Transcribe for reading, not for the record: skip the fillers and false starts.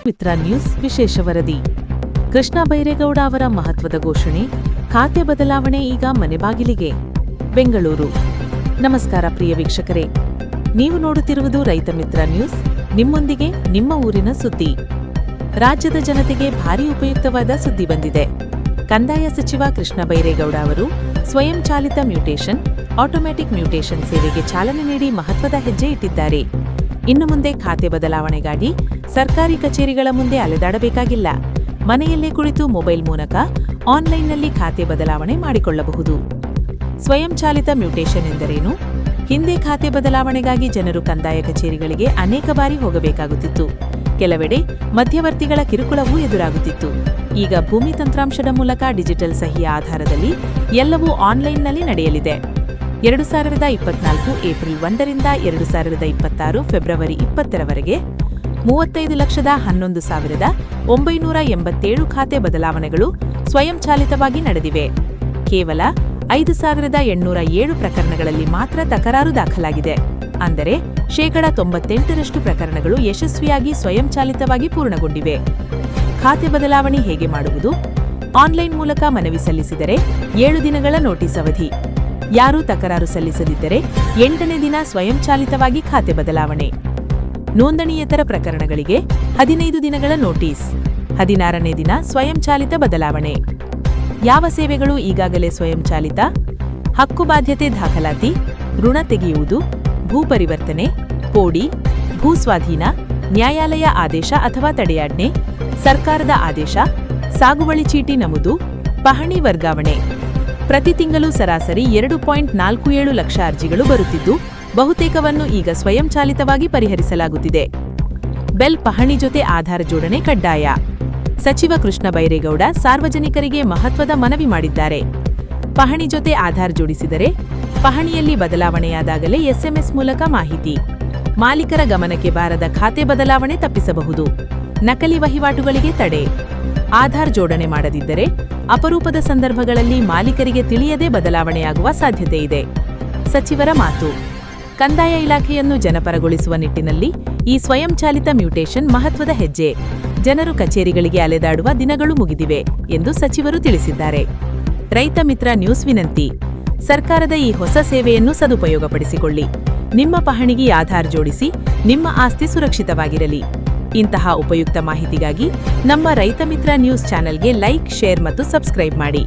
ಮಿತ್ರ news ವಿಶೇಷ ವರದಿ. ಕೃಷ್ಣ ಬೈರೇಗೌಡ ಅವರ ಮಹತ್ವದ ಘೋಷಣೆ, ಖಾತೆ ಬದಲಾವಣೆ ಈಗ ಮನೆ ಬಾಗಿಲಿಗೆ. ಬೆಂಗಳೂರು. ನಮಸ್ಕಾರ ಪ್ರಿಯ ವೀಕ್ಷಕರೇ, ನೀವು ನೋಡುತ್ತಿರುವುದು ರೈತ ಮಿತ್ರ ನ್ಯೂಸ್, ನಿಮ್ಮೊಂದಿಗೆ ನಿಮ್ಮ ಊರಿನ ಸುದ್ದಿ. ರಾಜ್ಯದ ಜನತೆಗೆ ಭಾರಿ ಉಪಯುಕ್ತವಾದ ಸುದ್ದಿ ಬಂದಿದೆ. ಕಂದಾಯ ಸಚಿವ ಕೃಷ್ಣ ಬೈರೇಗೌಡ ಅವರು ಸ್ವಯಂ ಚಾಲಿತ ಮ್ಯೂಟೇಷನ್, ಆಟೋಮ್ಯಾಟಿಕ್ ಮ್ಯೂಟೇಷನ್ ಸೇವೆಗೆ ಚಾಲನೆ ನೀಡಿ ಮಹತ್ವದ ಹೆಜ್ಜೆ ಇಟ್ಟಿದ್ದಾರೆ. ಇನ್ನು ಮುಂದೆ ಖಾತೆ ಬದಲಾವಣೆಗಾಗಿ ಸರ್ಕಾರಿ ಕಚೇರಿಗಳ ಮುಂದೆ ಅಲೆದಾಡಬೇಕಾಗಿಲ್ಲ. ಮನೆಯಲ್ಲೇ ಕುಳಿತು ಮೊಬೈಲ್ ಮೂಲಕ ಆನ್ಲೈನ್ನಲ್ಲಿ ಖಾತೆ ಬದಲಾವಣೆ ಮಾಡಿಕೊಳ್ಳಬಹುದು. ಸ್ವಯಂ ಚಾಲಿತ ಮ್ಯೂಟೇಷನ್ ಎಂದರೇನು? ಹಿಂದೆ ಖಾತೆ ಬದಲಾವಣೆಗಾಗಿ ಜನರು ಕಂದಾಯ ಕಚೇರಿಗಳಿಗೆ ಅನೇಕ ಬಾರಿ ಹೋಗಬೇಕಾಗುತ್ತಿತ್ತು. ಕೆಲವೆಡೆ ಮಧ್ಯವರ್ತಿಗಳ ಕಿರುಕುಳವೂ ಎದುರಾಗುತ್ತಿತ್ತು. ಈಗ ಭೂಮಿ ತಂತ್ರಾಂಶದ ಮೂಲಕ ಡಿಜಿಟಲ್ ಸಹಿಯ ಆಧಾರದಲ್ಲಿ ಎಲ್ಲವೂ ಆನ್ಲೈನ್ನಲ್ಲಿ ನಡೆಯಲಿದೆ. 2024 ಏಪ್ರಿಲ್ 1ರಿಂದ 2026 ಫೆಬ್ರವರಿ 20ರವರೆಗೆ 35,11,987 ಖಾತೆ ಬದಲಾವಣೆಗಳು ಸ್ವಯಂಚಾಲಿತವಾಗಿ ನಡೆದಿವೆ. ಕೇವಲ 5,807 ಪ್ರಕರಣಗಳಲ್ಲಿ ಮಾತ್ರ ತಕರಾರು ದಾಖಲಾಗಿದೆ. ಅಂದರೆ 98% ಪ್ರಕರಣಗಳು ಯಶಸ್ವಿಯಾಗಿ ಸ್ವಯಂಚಾಲಿತವಾಗಿ ಪೂರ್ಣಗೊಂಡಿವೆ. ಖಾತೆ ಬದಲಾವಣೆ ಹೇಗೆ ಮಾಡುವುದು? ಆನ್ಲೈನ್ ಮೂಲಕ ಮನವಿ ಸಲ್ಲಿಸಿದರೆ 7 ದಿನಗಳ ನೋಟಿಸ್ ಅವಧಿ. ಯಾರೂ ತಕರಾರು ಸಲ್ಲಿಸದಿದ್ದರೆ 8ನೇ ದಿನ ಸ್ವಯಂಚಾಲಿತವಾಗಿ ಖಾತೆ ಬದಲಾವಣೆ. ನೋಂದಣಿಯೇತರ ಪ್ರಕರಣಗಳಿಗೆ 15 ದಿನಗಳ ನೋಟಿಸ್. 16ನೇ ದಿನ ಸ್ವಯಂಚಾಲಿತ ಬದಲಾವಣೆ. ಯಾವ ಸೇವೆಗಳು ಈಗಾಗಲೇ ಸ್ವಯಂಚಾಲಿತ? ಹಕ್ಕು ಬಾಧ್ಯತೆ ದಾಖಲಾತಿ, ಋಣ ತೆಗೆಯುವುದು, ಭೂ ಪರಿವರ್ತನೆ, ಪೋಡಿ, ಭೂಸ್ವಾಧೀನ, ನ್ಯಾಯಾಲಯ ಆದೇಶ ಅಥವಾ ತಡೆಯಾಜ್ಞೆ, ಸರ್ಕಾರದ ಆದೇಶ, ಸಾಗುವಳಿ ಚೀಟಿ ನಮೂದು, ಪಹಣಿ ವರ್ಗಾವಣೆ. ಪ್ರತಿ ತಿಂಗಳು ಸರಾಸರಿ 2.47 ಲಕ್ಷ ಅರ್ಜಿಗಳು ಬರುತ್ತಿದ್ದು, ಬಹುತೇಕವನ್ನು ಈಗ ಸ್ವಯಂಚಾಲಿತವಾಗಿ ಪರಿಹರಿಸಲಾಗುತ್ತಿದೆ. ಬೆಲ್ ಪಹಣಿ ಜೊತೆ ಆಧಾರ್ ಜೋಡಣೆ ಕಡ್ಡಾಯ. ಸಚಿವ ಕೃಷ್ಣ ಬೈರೇಗೌಡ ಸಾರ್ವಜನಿಕರಿಗೆ ಮಹತ್ವದ ಮನವಿ ಮಾಡಿದ್ದಾರೆ. ಪಹಣಿ ಜೊತೆ ಆಧಾರ್ ಜೋಡಿಸಿದರೆ ಪಹಣಿಯಲ್ಲಿ ಬದಲಾವಣೆಯಾದಾಗಲೇ SMS ಮೂಲಕ ಮಾಹಿತಿ. ಮಾಲೀಕರ ಗಮನಕ್ಕೆ ಬಾರದ ಖಾತೆ ಬದಲಾವಣೆ ತಪ್ಪಿಸಬಹುದು. ನಕಲಿ ವಹಿವಾಟುಗಳಿಗೆ ತಡೆ. ಆಧಾರ್ ಜೋಡಣೆ ಮಾಡದಿದ್ದರೆ ಅಪರೂಪದ ಸಂದರ್ಭಗಳಲ್ಲಿ ಮಾಲೀಕರಿಗೆ ತಿಳಿಯದೆ ಬದಲಾವಣೆಯಾಗುವ ಸಾಧ್ಯತೆ ಇದೆ. ಸಚಿವರ ಮಾತು. ಕಂದಾಯ ಇಲಾಖೆಯನ್ನು ಜನಪರಗೊಳಿಸುವ ನಿಟ್ಟಿನಲ್ಲಿ ಈ ಸ್ವಯಂಚಾಲಿತ ಮ್ಯೂಟೇಷನ್ ಮಹತ್ವದ ಹೆಜ್ಜೆ. ಜನರು ಕಚೇರಿಗಳಿಗೆ ಅಲೆದಾಡುವ ದಿನಗಳು ಮುಗಿದಿವೆ ಎಂದು ಸಚಿವರು ತಿಳಿಸಿದ್ದಾರೆ. ರೈತ ಮಿತ್ರ ನ್ಯೂಸ್ ವಿನಂತಿ: ಸರ್ಕಾರದ ಈ ಹೊಸ ಸೇವೆಯನ್ನು ಸದುಪಯೋಗಪಡಿಸಿಕೊಳ್ಳಿ. ನಿಮ್ಮ ಪಹಣಿಗೆ ಆಧಾರ್ ಜೋಡಿಸಿ, ನಿಮ್ಮ ಆಸ್ತಿ ಸುರಕ್ಷಿತವಾಗಿರಲಿ. ಇಂತಹ ಉಪಯುಕ್ತ ಮಾಹಿತಿಗಾಗಿ ನಮ್ಮ ರೈತ ಮಿತ್ರ ನ್ಯೂಸ್ ಚಾನೆಲ್ಗೆ ಲೈಕ್, ಶೇರ್ ಮತ್ತು ಸಬ್ಸ್ಕ್ರೈಬ್ ಮಾಡಿ.